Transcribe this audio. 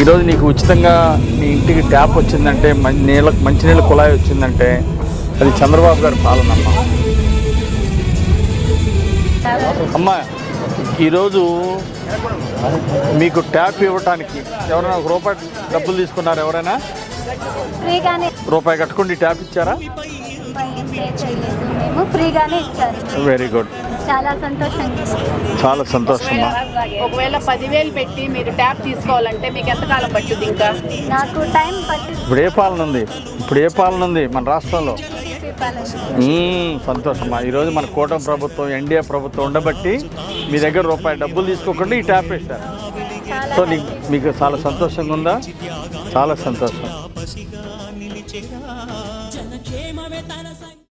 ఈరోజు నీకు ఉచితంగా నీ ఇంటికి ట్యాప్ వచ్చిందంటే, మంచినీళ్ళ కుళాయి వచ్చిందంటే అది చంద్రబాబు గారి పాలన అమ్మా. ఈరోజు మీకు ట్యాప్ ఇవ్వటానికి ఎవరైనా ₹1 డబ్బులు తీసుకున్నారు? ఎవరైనా రూపాయి కట్టుకుండి ట్యాప్ ఇచ్చారా? మేము ఫ్రీగానే ఇచ్చారు. వెరీ గుడ్, చాలా సంతోషంగా. చాలా సంతోషం. ఒకవేళ 10,000 పెట్టి మీరు ట్యాప్ తీసుకోవాలంటే మీకు ఎంతకాలం పట్టుద్ది? ఇంకా నాకు టైం పట్టింది. ఇప్పుడు ఏ పాలన ఉంది మన రాష్ట్రంలో? సంతోషమా. ఈరోజు మన కూటమి ప్రభుత్వం, ఎన్డీఏ ప్రభుత్వం ఉండబట్టి మీ దగ్గర ₹1 డబ్బులు తీసుకోకుండా ఈ ట్యాప్ వేశారు. సో మీకు చాలా సంతోషంగా ఉందా? చాలా సంతోషం.